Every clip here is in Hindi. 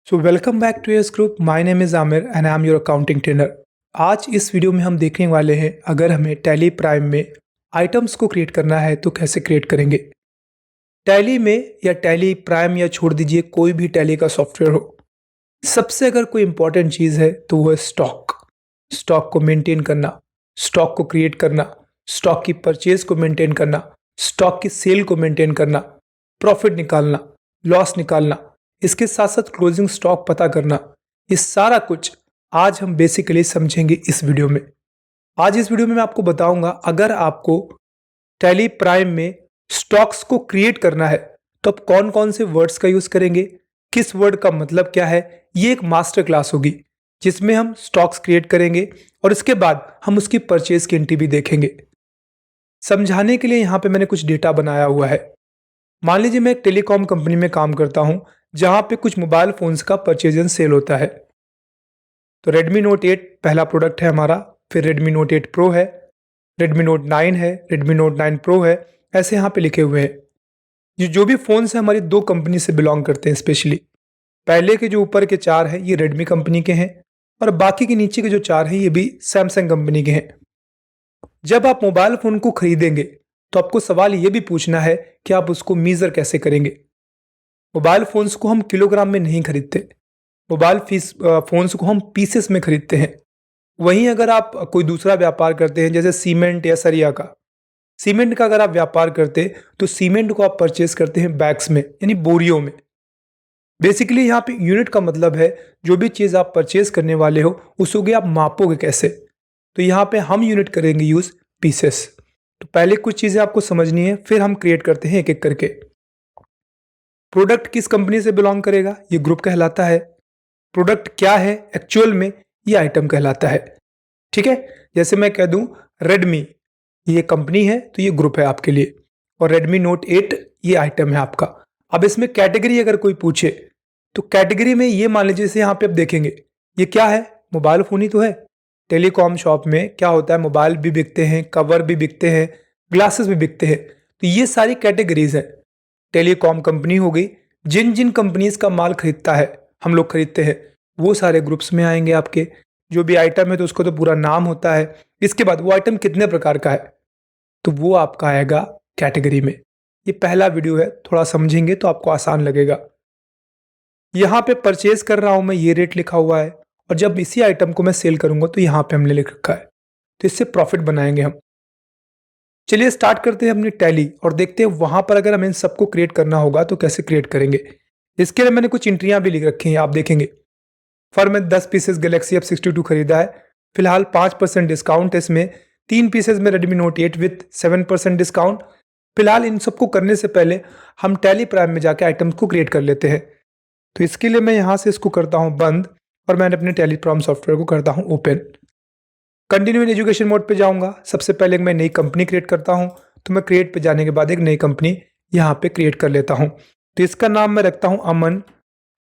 So welcome back to yes group. My name is Aamir and I am your accounting trainer. आज इस वीडियो में हम देखने वाले हैं अगर हमें टैली प्राइम में आइटम्स को क्रिएट करना है तो कैसे क्रिएट करेंगे। टैली में या टैली प्राइम या छोड़ दीजिए कोई भी टैली का सॉफ्टवेयर हो, सबसे अगर कोई इंपॉर्टेंट चीज़ है तो वो है स्टॉक। स्टॉक को मेंटेन करना, स्टॉक को क्रिएट करना, स्टॉक की परचेज को मेंटेन करना, स्टॉक की सेल को मेंटेन करना, प्रॉफिट निकालना, लॉस निकालना, इसके साथ साथ क्लोजिंग स्टॉक पता करना, ये सारा कुछ आज हम बेसिकली समझेंगे इस वीडियो में। आज इस वीडियो में मैं आपको बताऊंगा अगर आपको टैली प्राइम में स्टॉक्स को क्रिएट करना है तो आप कौन कौन से वर्ड्स का यूज करेंगे, किस वर्ड का मतलब क्या है। ये एक मास्टर क्लास होगी जिसमें हम स्टॉक्स क्रिएट करेंगे और इसके बाद हम उसकी परचेज की एंट्री भी देखेंगे। समझाने के लिए यहाँ पे मैंने कुछ डेटा बनाया हुआ है। मान लीजिए मैं एक टेलीकॉम कंपनी में काम करता हूँ जहाँ पे कुछ मोबाइल फोन्स का परचेज एंड सेल होता है। तो Redmi Note 8 पहला प्रोडक्ट है हमारा, फिर Redmi Note 8 Pro है, Redmi Note 9 है, Redmi Note 9 Pro है, ऐसे यहाँ पे लिखे हुए हैं। ये जो भी फ़ोन्स हैं हमारी दो कंपनी से बिलोंग करते हैं स्पेशली। पहले के जो ऊपर के चार हैं ये Redmi कंपनी के हैं और बाकी के नीचे के जो चार हैं ये भी Samsung कंपनी के हैं। जब आप मोबाइल फ़ोन को खरीदेंगे तो आपको सवाल ये भी पूछना है कि आप उसको मीज़र कैसे करेंगे। मोबाइल फ़ोन्स को हम किलोग्राम में नहीं खरीदते, मोबाइल फ़ोन्स को हम पीसेस में खरीदते हैं। वहीं अगर आप कोई दूसरा व्यापार करते हैं जैसे सीमेंट या सरिया का, सीमेंट का अगर आप व्यापार करते तो सीमेंट को आप परचेज करते हैं बैग्स में यानी बोरियों में। बेसिकली यहाँ पे यूनिट का मतलब है जो भी चीज़ आप परचेज करने वाले हो उसको आप मापोगे कैसे। तो यहाँ पे हम यूनिट करेंगे यूज़ पीसेस। तो पहले कुछ चीज़ें आपको समझनी है फिर हम क्रिएट करते हैं एक एक करके। प्रोडक्ट किस कंपनी से बिलोंग करेगा, ये ग्रुप कहलाता है। प्रोडक्ट क्या है एक्चुअल में, ये आइटम कहलाता है। ठीक है, जैसे मैं कह दूं रेडमी ये कंपनी है तो ये ग्रुप है आपके लिए, और Redmi Note 8 ये आइटम है आपका। अब इसमें कैटेगरी अगर कोई पूछे तो कैटेगरी में ये मान लीजिए, जैसे यहाँ पे आप देखेंगे ये क्या है, मोबाइल फ़ोन ही तो है। टेलीकॉम शॉप में क्या होता है, मोबाइल भी बिकते हैं, कवर भी बिकते हैं, ग्लासेस भी बिकते हैं। तो ये सारी कैटेगरीज हैं। टेलीकॉम कंपनी हो गई, जिन जिन कंपनीज का माल खरीदता है हम लोग खरीदते हैं वो सारे ग्रुप्स में आएंगे आपके। जो भी आइटम है तो उसको तो पूरा नाम होता है, इसके बाद वो आइटम कितने प्रकार का है तो वो आपका आएगा कैटेगरी में। ये पहला वीडियो है, थोड़ा समझेंगे तो आपको आसान लगेगा। यहाँ पे परचेज कर रहा हूँ मैं, ये रेट लिखा हुआ है, और जब इसी आइटम को मैं सेल करूंगा तो यहाँ पे हमने लिख रखा है। तो इससे प्रॉफिट बनाएंगे हम। चलिए स्टार्ट करते हैं अपनी टैली और देखते हैं वहां पर अगर हमें इन सबको क्रिएट करना होगा तो कैसे क्रिएट करेंगे। इसके लिए मैंने कुछ एंट्रियां भी लिख रखी हैं, आप देखेंगे। फर्म में 10 पीसेस गैलेक्सी F62 खरीदा है, फिलहाल 5% डिस्काउंट है इसमें। 3 पीसेस में Redmi Note 8 विथ 7% डिस्काउंट। फिलहाल इन सबको करने से पहले हम टैली प्राइम में जाके आइटम्स को क्रिएट कर लेते हैं। तो इसके लिए मैं यहाँ से इसको करता हूँ बंद और मैंने अपने टैली प्राइम सॉफ्टवेयर को करता हूँ open. Continue in education mode पे जाऊंगा। सबसे पहले मैं नई कंपनी क्रिएट करता हूं, तो मैं क्रिएट पे जाने के बाद एक नई कंपनी यहाँ पे क्रिएट कर लेता हूं। तो इसका नाम मैं रखता हूं अमन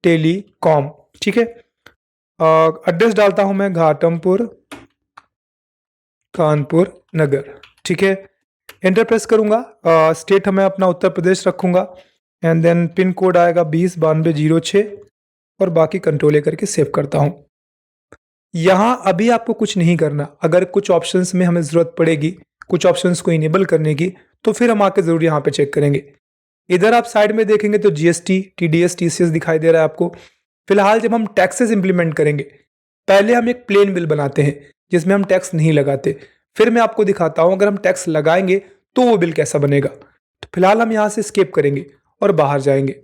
टेलीकॉम। ठीक है, एड्रेस डालता हूं मैं घाटमपुर कानपुर नगर। ठीक है, एंटर प्रेस करूंगा। स्टेट मैं अपना उत्तर प्रदेश रखूंगा एंड देन पिन कोड आएगा 209206 और बाकी कंट्रोल ए करके सेव करता हूं। यहाँ अभी आपको कुछ नहीं करना। अगर कुछ ऑप्शंस में हमें ज़रूरत पड़ेगी कुछ ऑप्शंस को इनेबल करने की तो फिर हम आके ज़रूर यहाँ पे चेक करेंगे। इधर आप साइड में देखेंगे तो जीएसटी, टीडीएस, टीसीएस दिखाई दे रहा है आपको। फिलहाल जब हम टैक्सेस इंप्लीमेंट करेंगे पहले हम एक प्लेन बिल बनाते हैं जिसमें हम टैक्स नहीं लगाते, फिर मैं आपको दिखाता हूँ अगर हम टैक्स लगाएंगे तो वो बिल कैसा बनेगा। तो फिलहाल हम यहाँ से स्केप करेंगे और बाहर जाएंगे।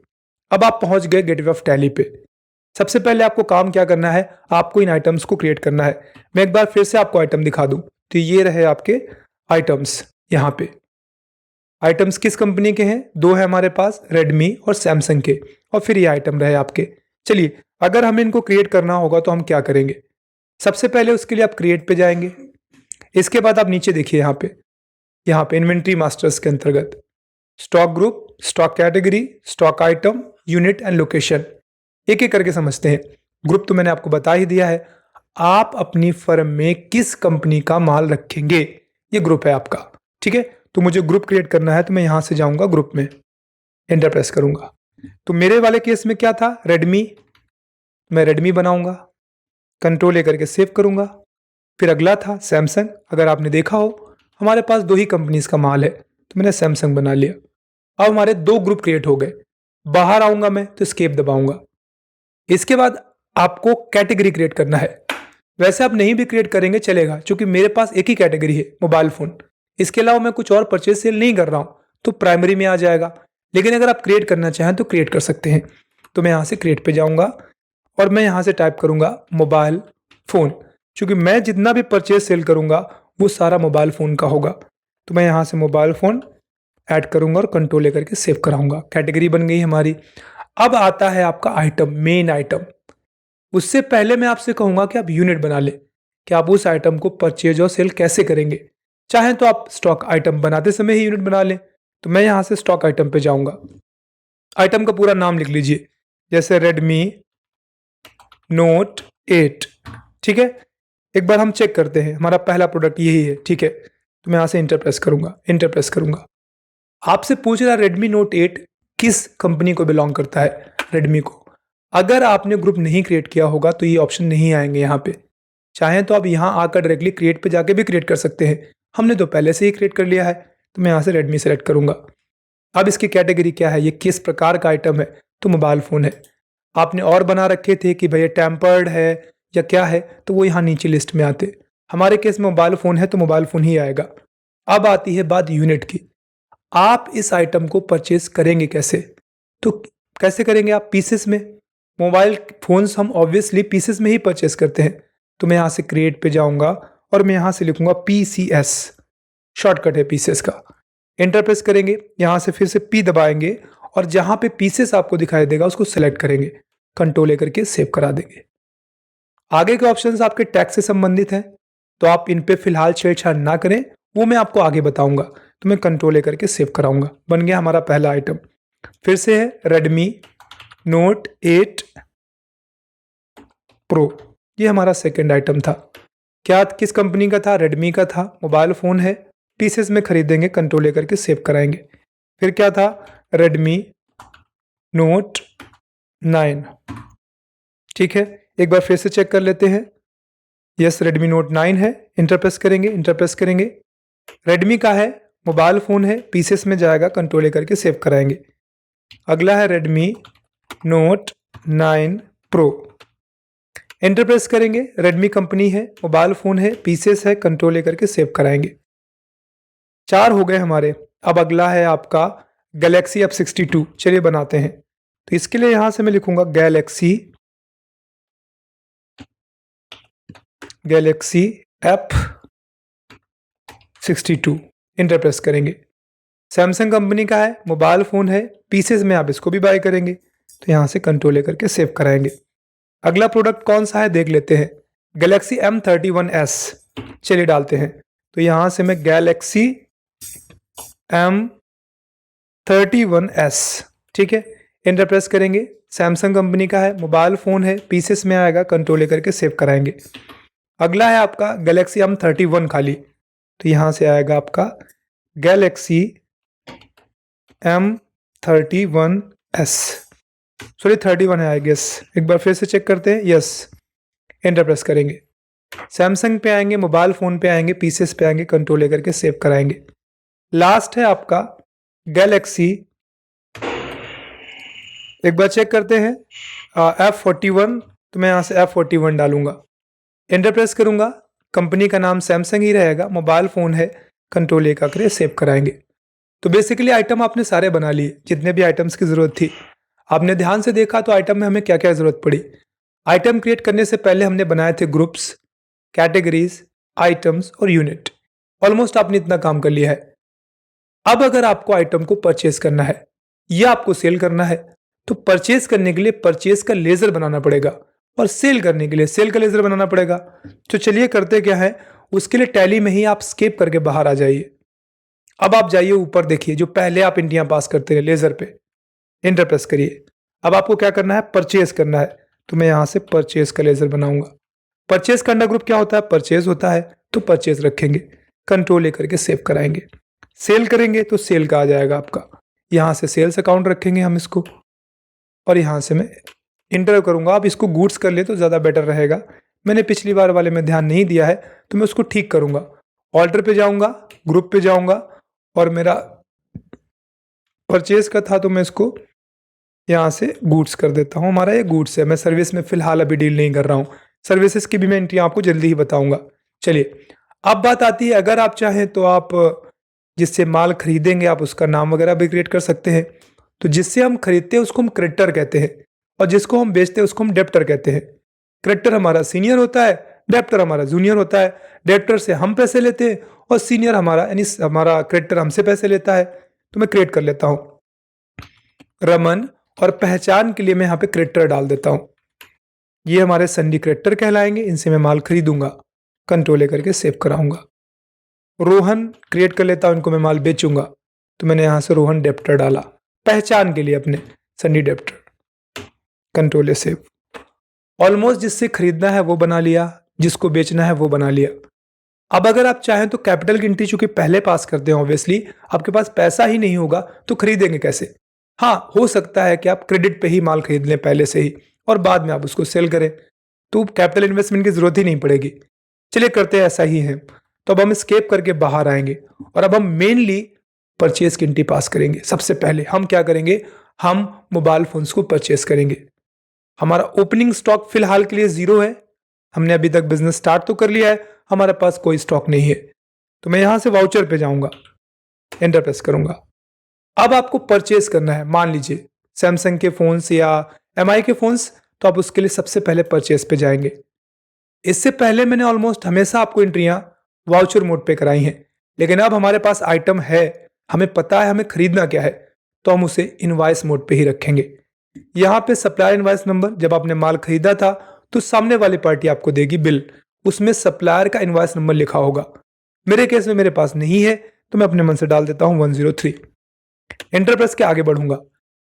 अब आप पहुँच गए गेटवे ऑफ टैली पे। सबसे पहले आपको काम क्या करना है, आपको इन आइटम्स को क्रिएट करना है। मैं एक बार फिर से आपको आइटम दिखा दूं तो ये रहे आपके आइटम्स। यहाँ पे आइटम्स किस कंपनी के हैं, दो है हमारे पास, रेडमी और सैमसंग के, और फिर ये आइटम रहे आपके। चलिए अगर हमें इनको क्रिएट करना होगा तो हम क्या करेंगे। सबसे पहले उसके लिए आप क्रिएट पे जाएंगे। इसके बाद आप नीचे देखिए यहाँ पे इन्वेंट्री मास्टर्स के अंतर्गत stock group, stock category, stock item, unit and location, एक एक करके समझते हैं। ग्रुप तो मैंने आपको बता ही दिया है, आप अपनी फर्म में किस कंपनी का माल रखेंगे ये ग्रुप है आपका। ठीक है, तो मुझे ग्रुप क्रिएट करना है तो मैं यहां से जाऊंगा ग्रुप में, एंटर प्रेस करूंगा। तो मेरे वाले केस में क्या था, रेडमी मैं रेडमी बनाऊंगा, कंट्रोल ए करके सेव करूंगा। फिर अगला था सैमसंग। अगर आपने देखा हो हमारे पास दो ही कंपनीज का माल है, तो मैंने सैमसंग बना लिया। अब हमारे दो ग्रुप क्रिएट हो गए। बाहर आऊंगा मैं तो एस्केप दबाऊंगा। इसके बाद आपको कैटेगरी क्रिएट करना है। वैसे आप नहीं भी क्रिएट करेंगे चलेगा, क्योंकि मेरे पास एक ही कैटेगरी है, मोबाइल फोन। इसके अलावा मैं कुछ और परचेज सेल नहीं कर रहा हूं, तो प्राइमरी में आ जाएगा। लेकिन अगर आप क्रिएट करना चाहें तो क्रिएट कर सकते हैं। तो मैं यहां से क्रिएट पे जाऊंगा और मैं यहां से टाइप करूंगा मोबाइल फोन, क्योंकि मैं जितना भी परचेज सेल करूंगा वो सारा मोबाइल फोन का होगा। तो मैं यहां से मोबाइल फोन ऐड करूंगा और कंट्रोल लेकर के सेव कराऊंगा। कैटेगरी बन गई हमारी। अब आता है आपका आइटम, मेन आइटम। उससे पहले मैं आपसे कहूंगा कि आप यूनिट बना ले, कि आप उस आइटम को परचेज और सेल कैसे करेंगे। चाहे तो आप स्टॉक आइटम बनाते समय ही यूनिट बना लें। तो मैं यहां से स्टॉक आइटम पे जाऊंगा। आइटम का पूरा नाम लिख लीजिए, जैसे रेडमी नोट 8। ठीक है, एक बार हम चेक करते हैं, हमारा पहला प्रोडक्ट यही है। ठीक है, तो मैं यहां से इंटर प्रेस करूंगा, इंटर प्रेस करूंगा। आपसे पूछ रहा है रेडमी नोट 8 किस कंपनी को बिलोंग करता है, रेडमी को। अगर आपने ग्रुप नहीं क्रिएट किया होगा तो ये ऑप्शन नहीं आएंगे यहाँ पे। चाहे तो आप यहाँ आकर डायरेक्टली क्रिएट पे जाके भी क्रिएट कर सकते हैं। हमने तो पहले से ही क्रिएट कर लिया है, तो मैं यहाँ से रेडमी सेलेक्ट करूंगा। अब इसकी कैटेगरी क्या है, ये किस प्रकार का आइटम है, तो मोबाइल फोन है। आपने और बना रखे थे कि भैया टेम्पर्ड है या क्या है, तो वो यहाँ नीचे लिस्ट में आते। हमारे केस में मोबाइल फोन है तो मोबाइल फोन ही आएगा। अब आती है बात यूनिट की। आप इस आइटम को परचेज करेंगे कैसे, तो कैसे करेंगे आप, पीसेस में। मोबाइल फोन्स हम ऑब्वियसली पीसेस में ही परचेज करते हैं। तो मैं यहाँ से क्रिएट पे जाऊंगा और मैं यहाँ से लिखूंगा PCS, शॉर्टकट है पीसेस का। एंटर प्रेस करेंगे, यहाँ से फिर से P दबाएंगे और जहां पे पीसेस आपको दिखाई देगा उसको सेलेक्ट करेंगे, कंट्रोल लेकर के सेव करा देंगे। आगे के ऑप्शंस आपके टैक्स से संबंधित हैं, तो आप इन पे फिलहाल छेड़छाड़ ना करें, वो मैं आपको आगे बताऊंगा। तो मैं कंट्रोल लेकर के सेव कराऊंगा। बन गया हमारा पहला आइटम। फिर से है रेडमी नोट 8 प्रो, ये हमारा सेकंड आइटम था। क्या किस कंपनी का था, रेडमी का था, मोबाइल फोन है, पीसेस में खरीदेंगे, कंट्रोल लेकर के सेव कराएंगे। फिर क्या था, रेडमी नोट 9। ठीक है, एक बार फिर से चेक कर लेते हैं। यस, रेडमी नोट 9 है। इंटर प्रेस करेंगे, इंटर प्रेस करेंगे। रेडमी का है, मोबाइल फोन है, पीसेस में जाएगा, कंट्रोल लेकर के सेव कराएंगे। अगला है Redmi note 9 pro. Enter press करेंगे, रेडमी कंपनी है, मोबाइल फोन है, पीसेस है, कंट्रोल लेकर के सेव कराएंगे। 4 हो गए हमारे। अब अगला है आपका गैलेक्सी F62। चलिए बनाते हैं। तो इसके लिए यहां से मैं लिखूंगा गैलेक्सी F62। इंटर प्रेस करेंगे। सैमसंग कंपनी का है, मोबाइल फोन है, पीसेस में आप इसको भी बाय करेंगे। तो यहां से कंट्रोल लेकर के सेव कराएंगे। अगला प्रोडक्ट कौन सा है देख लेते हैं, गैलेक्सी M31s। चलिए डालते हैं। तो यहां से मैं गैलेक्सी M31s, ठीक है, एंटर प्रेस करेंगे। सैमसंग कंपनी का है, मोबाइल फोन है, पीसेस में आएगा, कंट्रोल लेकर के सेव कराएंगे। अगला है आपका गैलेक्सी M31 खाली। तो यहां से आएगा आपका गैलेक्सी M31s, सॉरी 31 है आई गेस। एक बार फिर से चेक करते हैं। यस, एंटर प्रेस करेंगे। सैमसंग पे आएंगे, मोबाइल फोन पे आएंगे, पीसेस पे आएंगे, कंट्रोल लेकर के सेव कराएंगे। लास्ट है आपका गैलेक्सी, एक बार चेक करते हैं, F41। तो मैं यहां से F41 डालूंगा, एंटर प्रेस करूंगा। कंपनी का नाम सैमसंग ही रहेगा, मोबाइल फोन है, कंट्रोल लेकर के सेव कराएंगे। तो बेसिकली आइटम आपने सारे बना लिए, जितने भी आइटम्स की जरूरत थी। आपने ध्यान से देखा तो आइटम में हमें क्या क्या जरूरत पड़ी। आइटम क्रिएट करने से पहले हमने बनाए थे ग्रुप्स, कैटेगरीज, आइटम्स और यूनिट। ऑलमोस्ट आपने इतना काम कर लिया है। अब अगर आपको आइटम को परचेज करना है या आपको सेल करना है, तो परचेज करने के लिए परचेज का लेजर बनाना पड़ेगा और सेल करने के लिए सेल का लेजर बनाना पड़ेगा। तो चलिए करते क्या है, उसके लिए टैली में ही आप स्केप करके बाहर आ जाइए। अब आप जाइए ऊपर, देखिए जो पहले आप इंटियां पास करते रहे लेजर पे, एंटर प्रेस करिए। अब आपको क्या करना है, परचेज करना है। तो मैं यहां से परचेज का लेजर बनाऊंगा। परचेज का अंडर ग्रुप क्या होता है, परचेज होता है, तो परचेज रखेंगे, कंट्रोल लेकर के सेव कराएंगे। सेल करेंगे तो सेल का आ जाएगा आपका, यहां से सेल्स अकाउंट रखेंगे हम इसको, और यहां से मैं इंटर करूँगा। आप इसको गुड्स कर ले तो ज़्यादा बेटर रहेगा। मैंने पिछली बार वाले में ध्यान नहीं दिया है तो मैं उसको ठीक करूँगा। ऑर्डर पे जाऊँगा, ग्रुप पे जाऊँगा और मेरा परचेज़ का था तो मैं इसको यहाँ से गुड्स कर देता हूँ। हमारा ये गुड्स है। मैं सर्विस में फ़िलहाल अभी डील नहीं कर रहा हूँ। सर्विसेज़ की भी मैं एंट्री आपको जल्दी ही बताऊँगा। चलिए, अब बात आती है, अगर आप चाहें तो आप जिससे माल खरीदेंगे आप उसका नाम वगैरह भी क्रिएट कर सकते हैं। तो जिससे हम खरीदते हैं उसको हम क्रेडिटर कहते हैं और जिसको हम बेचते हैं उसको हम डेब्टर कहते हैं। क्रेडिटर हमारा सीनियर होता है, डेब्टर हमारा जूनियर होता है। डेब्टर से हम पैसे लेते हैं और सीनियर हमारा यानी हमारा क्रेडिटर हमसे पैसे लेता है। तो मैं क्रिएट कर लेता हूँ रमन और पहचान के लिए मैं यहाँ पे क्रेडिटर डाल देता हूँ। ये हमारे संडी क्रेडिटर कहलाएंगे। इनसे मैं माल खरीदूंगा, कंट्रोल ए करके सेव कराऊंगा। रोहन क्रिएट कर लेता हूँ, इनको मैं माल बेचूंगा तो मैंने यहाँ से रोहन डेप्टर डाला पहचान के लिए अपने sundry debtor, control A save. Almost जिससे खरीदना है वो बना लिया, जिसको बेचना है वो बना लिया। अब अगर आप चाहें तो कैपिटल गिनती चूंकि पहले पास करते हैं, ऑब्वियसली आपके पास पैसा ही नहीं होगा तो खरीदेंगे कैसे। हाँ, हो सकता है कि आप क्रेडिट पे ही माल खरीद लें पहले से ही और बाद में आप उसको सेल करें, तो कैपिटल इन्वेस्टमेंट की जरूरत ही नहीं पड़ेगी। चलिए करते हैं ऐसा ही है। तो अब हम स्केप करके बाहर आएंगे और अब हम मेनली परचेज की एंट्री पास करेंगे। सबसे पहले हम क्या करेंगे, हम मोबाइल फोन्स को परचेज करेंगे। हमारा ओपनिंग स्टॉक फिलहाल के लिए 0 है। हमने अभी तक बिजनेस स्टार्ट तो कर लिया है, हमारे पास कोई स्टॉक नहीं है। तो मैं यहां से वाउचर पे जाऊंगा, एंटर प्रेस करूंगा। अब आपको परचेज करना है, मान लीजिए सैमसंग के फोन्स या एमआई के फोन्स, तो आप उसके लिए सबसे पहले परचेज पे जाएंगे। इससे पहले मैंने ऑलमोस्ट हमेशा आपको एंट्रियां वाउचर मोड पे कराई हैं, लेकिन अब हमारे पास आइटम है, हमें पता है हमें खरीदना क्या है, तो हम उसे इनवॉइस मोड पे ही रखेंगे। यहाँ पे सप्लायर इनवॉइस नंबर, जब आपने माल खरीदा था तो सामने वाली पार्टी आपको देगी बिल, उसमें सप्लायर का इनवॉइस नंबर लिखा होगा। मेरे केस में मेरे पास नहीं है तो मैं अपने मन से डाल देता हूँ 103। एंटर प्रेस के आगे बढ़ूंगा।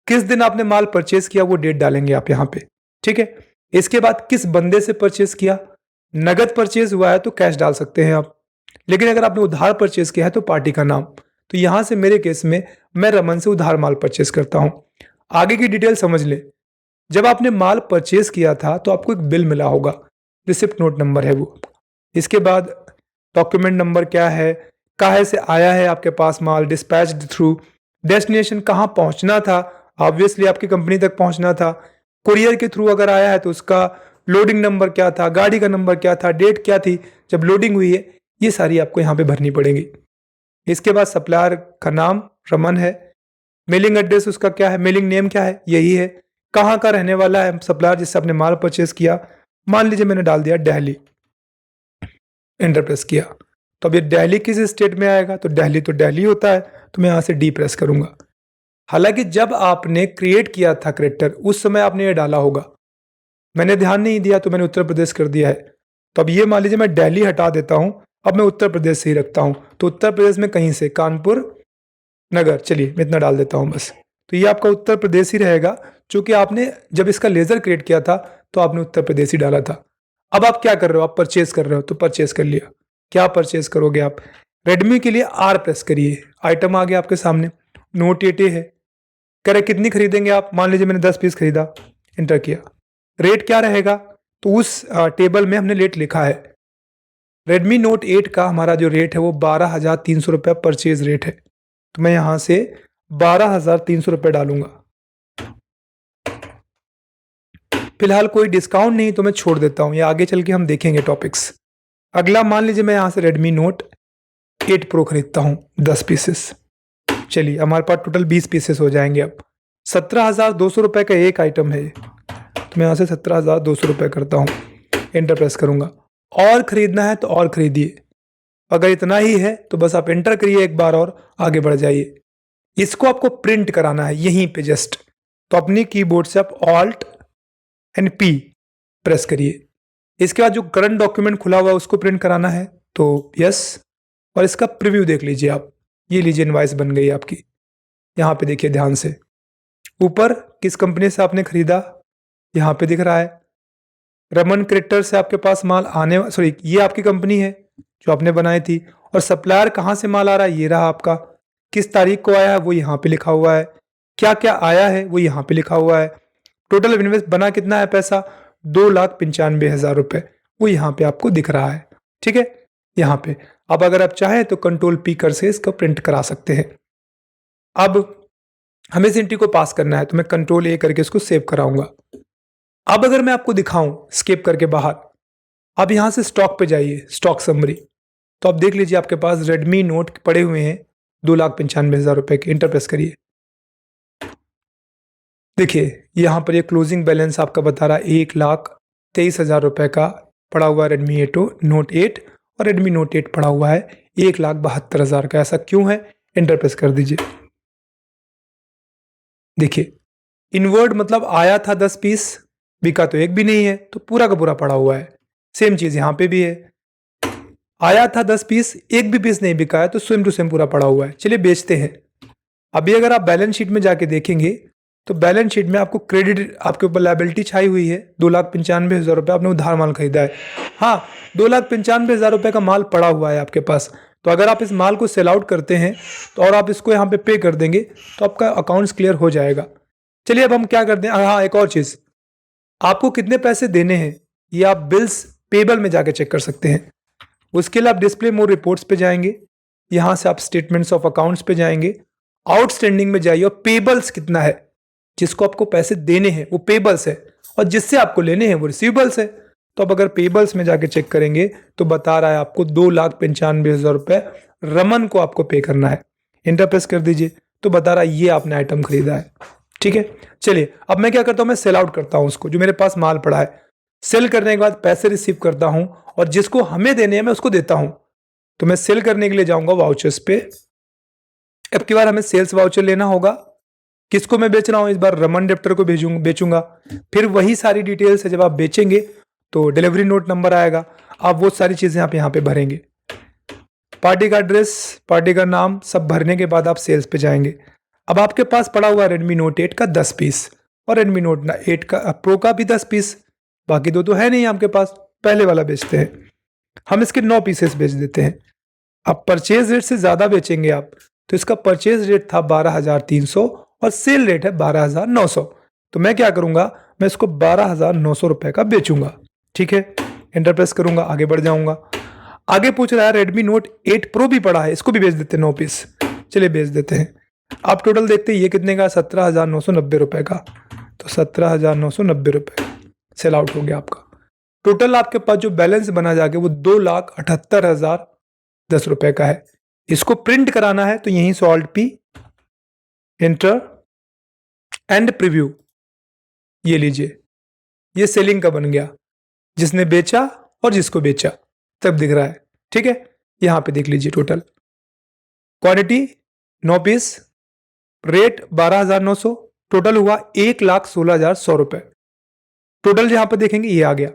किस दिन आपने माल परचेज किया वो डेट डालेंगे आप यहाँ पे, ठीक है। इसके बाद किस बंदे से परचेज किया, नगद परचेज हुआ है तो कैश डाल सकते हैं आप, लेकिन अगर आपने उधार परचेज किया है तो पार्टी का नाम। तो यहां से मेरे केस में मैं रमन से उधार माल परचेज करता हूं। आगे की डिटेल समझ ले। जब आपने माल परचेज किया था तो आपको एक बिल मिला होगा, रिसिप्ट नोट नंबर है वो। इसके बाद डॉक्यूमेंट नंबर क्या है, काहे से आया है आपके पास माल, डिस्पैच्ड थ्रू, डेस्टिनेशन कहाँ पहुंचना था, ऑब्वियसली आपकी कंपनी तक पहुंचना था। कुरियर के थ्रू अगर आया है तो उसका लोडिंग नंबर क्या था, गाड़ी का नंबर क्या था, डेट क्या थी जब लोडिंग हुई है, ये सारी आपको यहाँ पे भरनी पड़ेगी। इसके बाद सप्लायर का नाम रमन है, मेलिंग एड्रेस उसका क्या है, मेलिंग नेम क्या है, यही है। कहाँ का रहने वाला है सप्लायर जिससे आपने माल परचेज किया, मान लीजिए मैंने डाल दिया दिल्ली, एंटर प्रेस किया। तो अब ये दिल्ली किस स्टेट में आएगा, तो दिल्ली होता है, तो मैं यहाँ से डी प्रेस करूंगा। हालांकि जब आपने क्रिएट किया था क्रेडिटर उस समय आपने ये डाला होगा, मैंने ध्यान नहीं दिया तो मैंने उत्तर प्रदेश कर दिया है। तो अब ये मान लीजिए मैं दिल्ली हटा देता हूं, अब मैं उत्तर प्रदेश से ही रखता हूं। तो उत्तर प्रदेश में कहीं से कानपुर नगर, चलिए मैं इतना डाल देता हूं बस। तो ये आपका उत्तर प्रदेश ही रहेगा, क्योंकि आपने जब इसका लेजर क्रिएट किया था तो आपने उत्तर प्रदेश ही डाला था। अब आप क्या कर रहे हो, आप परचेज कर रहे हो, तो परचेज कर लिया। क्या परचेज करोगे आप, रेडमी के लिए आर प्रेस करिए, आइटम आ गया आपके सामने, नोट 8A है। कह रहे कितनी खरीदेंगे आप, मान लीजिए मैंने 10 पीस खरीदा, एंटर किया। रेट क्या रहेगा, तो उस टेबल में हमने रेट लिखा है। रेडमी नोट 8 का हमारा जो रेट है वो 12,300 रुपये परचेज रेट है। तो मैं यहां से 12,300 रुपये डालूंगा। फिलहाल कोई डिस्काउंट नहीं तो मैं छोड़ देता हूं, ये आगे चल के हम देखेंगे टॉपिक्स। अगला मान लीजिए मैं यहां से रेडमी नोट 8 प्रो खरीदता हूं 10 पीसेस। चलिए हमारे पास टोटल 20 पीसेस हो जाएंगे। अब 17,200 रुपये का एक आइटम है, तो मैं यहाँ से 17,200 रुपये करता हूँ, एंटर प्रेस करूँगा। और खरीदना है तो और खरीदिए, अगर इतना ही है तो बस आप एंटर करिए एक बार और आगे बढ़ जाइए। इसको आपको प्रिंट कराना है यहीं पे जस्ट, तो अपनी कीबोर्ड से आप ऑल्ट एंड पी प्रेस करिए। इसके बाद जो करंट डॉक्यूमेंट खुला हुआ है उसको प्रिंट कराना है, तो यस, और इसका प्रीव्यू देख लीजिए आप। ये लीजिए इनवॉइस बन गई आपकी, यहाँ पे देखिए ध्यान से। ऊपर किस कंपनी से आपने खरीदा यहाँ पे दिख रहा है, रमन क्रिएटर से आपके पास माल आने, सॉरी ये आपकी कंपनी है जो आपने बनाई थी। और सप्लायर कहाँ से माल आ रहा है, ये रहा आपका। किस तारीख को आया है वो यहाँ पे लिखा हुआ है, क्या क्या आया है वो यहाँ पे लिखा हुआ है। टोटल इन्वेस्ट बना कितना है पैसा, 2,95,000 रुपए, वो यहाँ पे आपको दिख रहा है। ठीक है, यहाँ पे अब अगर आप चाहें तो कंट्रोल पी कर से इसको प्रिंट करा सकते हैं। अब हमें इस एंट्री को पास करना है तो मैं कंट्रोल ए करके इसको सेव कराऊंगा। अब अगर मैं आपको दिखाऊं स्केप करके बाहर, अब यहां से स्टॉक पे जाइए, स्टॉक समरी, तो आप देख लीजिए आपके पास रेडमी नोट पड़े हुए हैं 2,95,000 रुपए के। इंटर प्रेस करिए, देखिए यहाँ पर ये क्लोजिंग बैलेंस आपका बता रहा है 1,23,000 रुपए का पड़ा हुआ है रेडमी नोट 8, और रेडमी नोट 8 पड़ा हुआ है 1,72,000 का। ऐसा क्यों है, इंटर प्रेस कर दीजिए। देखिए इनवर्ड मतलब आया था 10 पीस, बिका तो एक भी नहीं है, तो पूरा का पूरा पड़ा हुआ है। सेम चीज यहाँ पे भी है, आया था 10 पीस, एक भी पीस नहीं बिका है, तो सेम टू सेम पूरा पड़ा हुआ है। चलिए बेचते हैं। अभी अगर आप बैलेंस शीट में जाके देखेंगे तो बैलेंस शीट में आपको क्रेडिट, आपके ऊपर लायबिलिटी छाई हुई है, 2,95,000 रुपये आपने उधार माल खरीदा है। हाँ, 2,95,000 रुपये का माल पड़ा हुआ है आपके पास, तो अगर आप इस माल को सेल आउट करते हैं तो और आप इसको यहाँ पे कर देंगे तो आपका अकाउंट्स क्लियर हो जाएगा। चलिए अब हम क्या करते हैं, हाँ एक और चीज़, आपको कितने पैसे देने हैं ये आप बिल्स पेबल में जाके चेक कर सकते हैं। उसके लिए आप डिस्प्ले मोर रिपोर्ट्स पे जाएंगे, यहाँ से आप स्टेटमेंट्स ऑफ अकाउंट्स पे जाएंगे, आउटस्टैंडिंग में जाइए और पेबल्स कितना है, जिसको आपको पैसे देने हैं वो पेबल्स है, और जिससे आपको लेने हैं वो रिसीवेबल्स है। तो अब अगर पेबल्स में जाके चेक करेंगे तो बता रहा है आपको 2,95,000 रुपये रमन को आपको पे करना है। इंटर प्रेस कर दीजिए तो बता रहा है ये आपने आइटम खरीदा है। ठीक है, चलिए अब मैं क्या करता हूँ, मैं सेल आउट करता हूँ उसको, जो मेरे पास माल पड़ा है। सेल करने के बाद पैसे रिसीव करता हूँ और जिसको हमें देने हैं मैं उसको देता हूँ। तो मैं सेल करने के लिए जाऊंगा वाउचर्स पे। अब की बार हमें सेल्स वाउचर लेना होगा। किसको मैं बेच रहा हूं, इस बार रमन डेप्टर को बेचूंगा। फिर वही सारी डिटेल्स है, जब आप बेचेंगे तो डिलीवरी नोट नंबर आएगा, आप वो सारी चीजें आप यहाँ पे भरेंगे, पार्टी का एड्रेस, पार्टी का नाम सब भरने के बाद आप सेल्स पे जाएंगे। अब आपके पास पड़ा हुआ रेडमी नोट 8 का 10 पीस और रेडमी नोट 8 का प्रो का भी 10 पीस, बाकी दो तो है नहीं आपके पास, पहले वाला बेचते हैं। हम इसके 9 पीसेस बेच देते हैं। अब परचेज रेट से ज्यादा बेचेंगे आप, तो इसका परचेज रेट था 12,300 और सेल रेट है 12,900, तो मैं क्या करूंगा, मैं इसको 12,900 रुपए का बेचूंगा। ठीक है, एंटर प्रेस करूंगा, आगे बढ़ जाऊंगा। आगे पूछ रहा है रेडमी नोट 8 प्रो भी पड़ा है, इसको भी बेच देते हैं 9 पीस। चलिए बेच देते हैं। आप टोटल देखते हैं ये कितने का, 17,990 रुपए का, तो 17,990 रुपए सेल आउट हो गया आपका। टोटल आपके पास जो बैलेंस बना जाके वो 2,78,010 रुपए का है। इसको प्रिंट कराना है तो यहीं salt P, enter and preview, ये लीजिए, ये सेलिंग का बन गया, जिसने बेचा और जिसको बेचा तब दिख रहा है। ठीक है, यहां पे देख लीजिए total quantity 9 piece, rate 12,900, total हुआ 1,16,100 रुपए। टोटल यहां पे देखेंगे ये आ गया।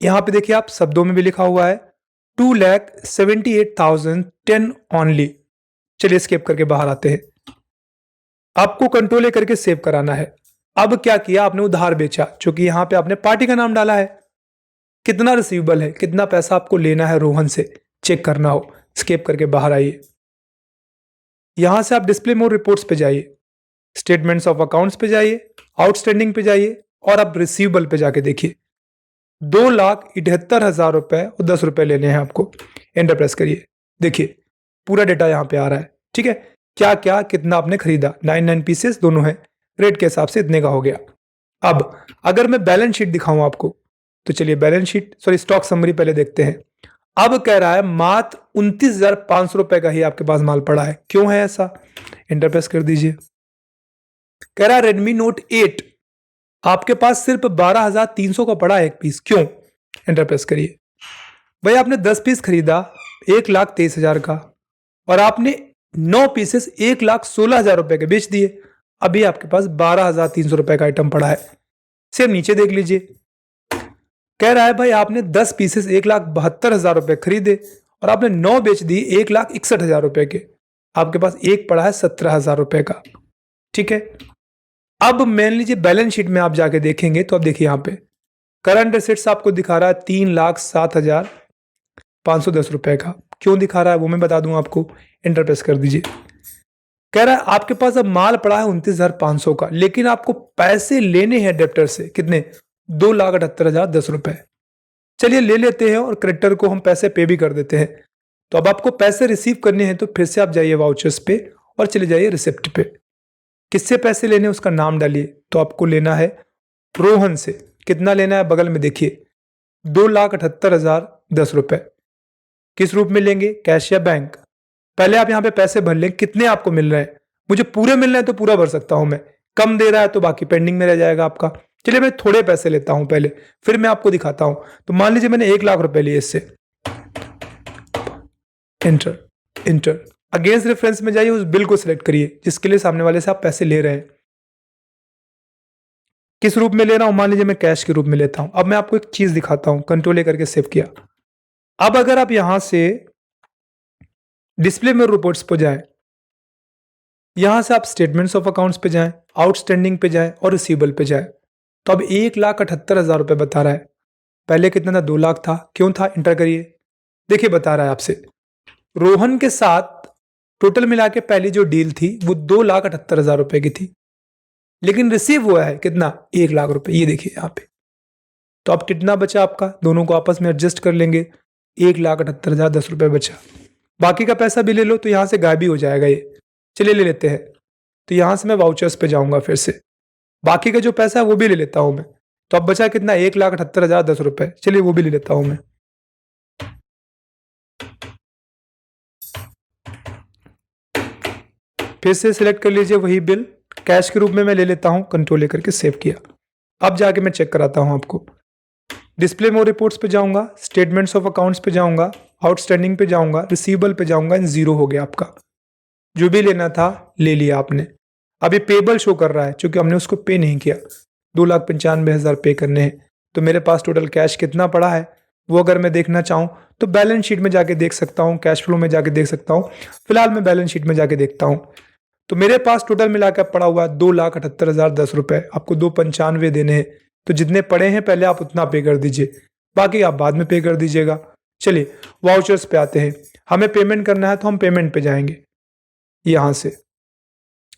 यहां पे देखिए आप शब्दों में भी लिखा हुआ है 2,78,010 ओनली। चलिए स्केप करके बाहर आते हैं। आपको कंट्रोल करके सेव कराना है। अब क्या किया आपने, उधार बेचा, चूंकि यहां पे आपने पार्टी का नाम डाला है, कितना रिसीवेबल है, कितना पैसा आपको लेना है रोहन से चेक करना हो, स्केप करके बाहर आइए। यहां से आप डिस्प्ले मोर रिपोर्ट्स पे जाइए, स्टेटमेंट्स ऑफ अकाउंट्स पे जाइए, आउटस्टैंडिंग पे जाइए और आप रिसीवेबल पे जाके देखिए 2,78,000 रुपए और 10 रुपए लेने हैं आपको। एंटर प्रेस करिए, देखिए पूरा डेटा यहां पे आ रहा है। ठीक है, क्या क्या कितना आपने खरीदा, 9 पीसेस दोनों हैं, रेट के हिसाब से इतने का हो गया। अब अगर मैं बैलेंस शीट दिखाऊं आपको, तो चलिए balance sheet, sorry stock summary पहले देखते हैं। अब कह रहा है मात्र 29,500 रुपए का ही आपके पास माल पड़ा है, क्यों है ऐसा, एंटर प्रेस कर दीजिए। कह रहा है रेडमी नोट 8 आपके पास सिर्फ 12,300 का पड़ा है एक पीस, क्यों, एंटर प्रेस करिए। भाई आपने 10 पीस खरीदा 1,23,000 का और आपने 9 पीसेस 1,16,000 रुपए के बेच दिए, अभी आपके पास 12,300 रुपए का आइटम पड़ा है। सिर्फ नीचे देख लीजिए, कह रहा है भाई आपने 10 पीसेस 1,72,000 रुपए खरीदे और आपने 9 बेच दिए 1,61,000 रुपए के, आपके पास एक पड़ा है 17,000 रुपए का। ठीक है, अब मान लीजिए बैलेंस शीट में आप जाके देखेंगे तो अब देखिए यहां पे करंट एसेट्स आपको दिखा रहा है 3,07,510 रुपए का, क्यों दिखा रहा है वो मैं बता दूं आपको, एंटर प्रेस कर दीजिए। कह रहा है आपके पास अब माल पड़ा है 29,500 का, लेकिन आपको पैसे लेने हैं डेप्टर से कितने, 2,78,010 रुपए। चलिए ले लेते हैं और क्रेडिटर को हम पैसे पे भी कर देते हैं। तो अब आपको पैसे रिसीव करने हैं तो फिर से आप जाइए वाउचर्स पे और चले जाइए रिसिप्ट पे। किससे पैसे लेने उसका नाम डालिए। तो आपको लेना है रोहन से। कितना लेना है बगल में देखिए, 2,78,010 रुपए। किस रूप में लेंगे, कैश या बैंक। पहले आप यहाँ पे पैसे भर लें, कितने आपको मिल रहे हैं। मुझे पूरे मिल रहे हैं तो पूरा भर सकता हूं मैं, कम दे रहा है तो बाकी पेंडिंग में रह जाएगा आपका। चलिए मैं थोड़े पैसे लेता हूं पहले, फिर मैं आपको दिखाता हूं। तो मान लीजिए मैंने 1,00,000 लिए इससे, इंटर इंटर। अगेंस्ट रेफरेंस में जाइए, उस बिल को सिलेक्ट करिए जिसके लिए सामने वाले से आप पैसे ले रहे हैं। किस रूप में ले रहा हूं, मान लीजिए मैं कैश के रूप में लेता हूं। अब मैं आपको एक चीज दिखाता हूं, कंट्रोल ए करके सेव किया। अब अगर आप यहां से डिस्प्ले में रिपोर्ट्स पर जाएं, यहां से आप स्टेटमेंट्स ऑफ अकाउंट्स पे जाएं, आउटस्टैंडिंग पे जाएं और रिसीवेबल पे जाएं, तो अब 1,78,000 रुपए बता रहा है। पहले कितना था, 2 लाख था। क्यों था, इंटर करिए। देखिए बता रहा है आपसे, रोहन के साथ टोटल मिला के पहली जो डील थी वो 2,78,000 रुपए की थी, लेकिन रिसीव हुआ है कितना, 1,00,000 रुपए। ये देखिए यहाँ पे। तो अब कितना बचा आपका, दोनों को आपस में एडजस्ट कर लेंगे, 1,78,010 रुपए बचा। बाकी का पैसा भी ले लो तो यहां से गायब ही हो जाएगा ये। चलिए ले लेते हैं। तो यहां से मैं वाउचर्स पे जाऊंगा, फिर से बाकी का जो पैसा है वो भी ले लेता हूं मैं। तो अब बचा कितना, 1,78,010 रुपए। चलिए वो भी ले लेता हूं मैं। फिर से सिलेक्ट कर लीजिए वही बिल, कैश के रूप में मैं ले लेता हूं, कंट्रोल लेकर के सेव किया। अब जाके मैं चेक कराता हूं आपको। डिस्प्ले मोर रिपोर्ट्स पे जाऊंगा, स्टेटमेंट्स ऑफ अकाउंट्स पे जाऊंगा, आउटस्टैंडिंग पे जाऊंगा, रिसीवेबल पे जाऊंगा, इन जीरो हो गया आपका। जो भी लेना था ले लिया आपने। अभी पेबल शो कर रहा है क्योंकि हमने उसको पे नहीं किया। 2,95,000 पे करने हैं। तो मेरे पास टोटल कैश कितना पड़ा है वो अगर मैं देखना चाहूँ तो बैलेंस शीट में जाके देख सकता हूँ, कैश फ्लो में जाके देख सकता हूँ। फिलहाल मैं बैलेंस शीट में जाके देखता हूँ। तो मेरे पास टोटल मिलाकर पड़ा हुआ है 2,78,010 रुपए। आपको 2,95 देने हैं, तो जितने पड़े हैं पहले आप उतना पे कर दीजिए, बाकी आप बाद में पे कर दीजिएगा। चलिए वाउचर्स पे आते हैं। हमें पेमेंट करना है तो हम पेमेंट पे जाएंगे। यहां से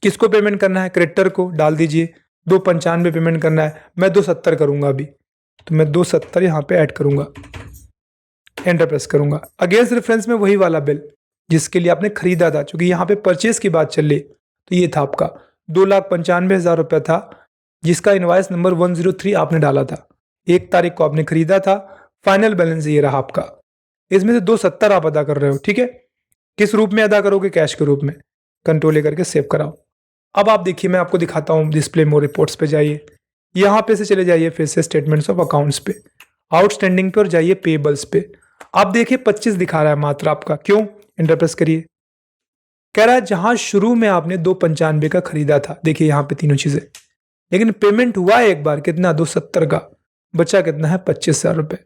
किसको पेमेंट करना है, क्रेडिटर को डाल दीजिए। 2,95 पेमेंट करना है, मैं 2,70 करूंगा अभी। तो मैं 2,70 यहाँ पे ऐड करूंगा, एंटर प्रेस करूंगा। अगेंस्ट रेफरेंस में वही वाला बिल जिसके लिए आपने खरीदा था, क्योंकि यहाँ पे परचेज की बात चल रही। तो ये था आपका 2,95,000 रुपया था, जिसका इनवाइस नंबर 103 आपने डाला था। 1 तारीख को आपने खरीदा था। फाइनल बैलेंस ये रहा आपका। इसमें से 2,70 आप अदा कर रहे हो, ठीक है। किस रूप में अदा करोगे, कैश के रूप में। कंट्रोल करके सेव कराओ। अब आप देखिए मैं आपको दिखाता हूँ। डिस्प्ले मोर रिपोर्ट्स पे जाइए, यहाँ पे से चले जाइए फिर से स्टेटमेंट्स ऑफ अकाउंट्स पे, आउटस्टैंडिंग पे और जाइए पेबल्स पे। आप देखिए 25 दिखा रहा है मात्र आपका। क्यों, एंटर प्रेस करिए। कह रहा है जहां शुरू में आपने 2,95 का खरीदा था, देखिए यहाँ पे तीनों चीजें, लेकिन पेमेंट हुआ है एक बार कितना, 2,70 का। बचा कितना है, 25,000 रुपए।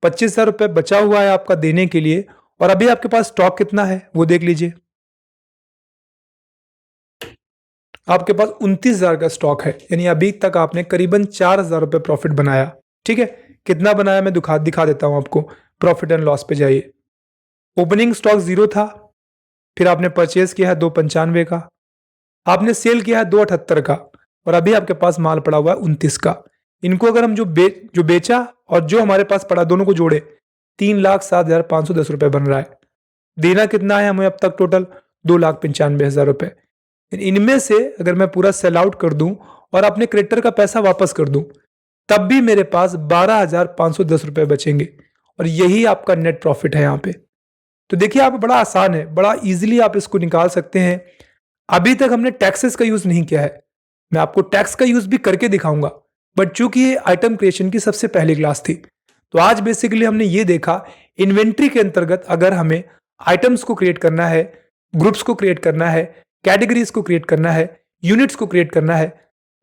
25,000 रुपए बचा हुआ है आपका देने के लिए। और अभी आपके पास स्टॉक कितना है वो देख लीजिए। आपके पास 29,000 का स्टॉक है, यानी अभी तक आपने करीबन 4,000 रुपए प्रॉफिट बनाया। ठीक है, कितना बनाया मैं दिखा देता हूं आपको। प्रॉफिट एंड लॉस पे जाइए। ओपनिंग स्टॉक 0 था, फिर आपने परचेज किया है 2,95 का, आपने सेल किया है 2,78 का, और अभी आपके पास माल पड़ा हुआ है 29 का। इनको अगर हम जो बेचा और जो हमारे पास पड़ा दोनों को जोड़े, 3,07,510 रुपए बन रहा है। देना कितना है हमें अब तक टोटल, 2,95,000 रुपए। इनमें से अगर मैं पूरा सेल आउट कर दूं और अपने क्रेडिटर का पैसा वापस कर दूं, तब भी मेरे पास 12,510 रुपए बचेंगे, और यही आपका नेट प्रॉफिट है यहाँ पे। तो देखिए आप, बड़ा आसान है, बड़ा इजीली आप इसको निकाल सकते हैं। अभी तक हमने टैक्सेस का यूज नहीं किया है, मैं आपको टैक्स का यूज भी करके दिखाऊंगा, बट चूंकि ये आइटम क्रिएशन की सबसे पहली क्लास थी, तो आज बेसिकली हमने ये देखा इन्वेंट्री के अंतर्गत अगर हमें आइटम्स को क्रिएट करना है, ग्रुप्स को क्रिएट करना है, कैटेगरीज को क्रिएट करना है, यूनिट्स को क्रिएट करना है,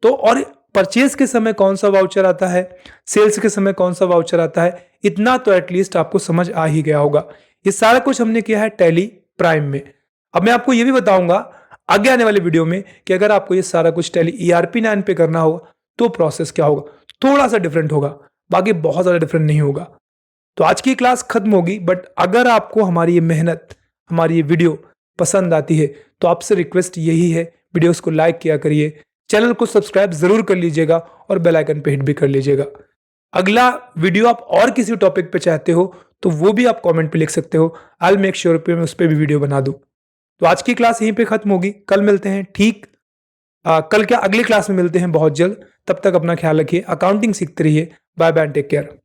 तो और परचेज के समय कौन सा वाउचर आता है, सेल्स के समय कौन सा वाउचर आता है, इतना तो एटलीस्ट आपको समझ आ ही गया होगा। ये सारा कुछ हमने किया है टैली प्राइम में। अब मैं आपको ये भी बताऊंगा आगे आने वाले वीडियो में कि अगर आपको ये सारा कुछ टैली ERP 9 पे करना होगा तो प्रोसेस क्या होगा। थोड़ा सा डिफरेंट होगा, बाकी बहुत ज़्यादा डिफरेंट नहीं होगा। तो आज की क्लास खत्म होगी, बट अगर आपको हमारी ये मेहनत, हमारी ये वीडियो पसंद आती है तो आपसे रिक्वेस्ट यही है, वीडियोस को लाइक किया करिए, चैनल को सब्सक्राइब जरूर कर लीजिएगा और बेल आइकन पे हिट भी कर लीजिएगा। अगला वीडियो आप और किसी टॉपिक पे चाहते हो तो वो भी आप कमेंट पे लिख सकते हो। आई विल मेक श्योर पे मैं उस पर भी वीडियो बना दूं। तो आज की क्लास यहीं पे खत्म होगी, कल मिलते हैं। ठीक कल क्या, अगली क्लास में मिलते हैं बहुत जल्द। तब तक अपना ख्याल रखिए, अकाउंटिंग सीखते रहिए। Bye bye, take care.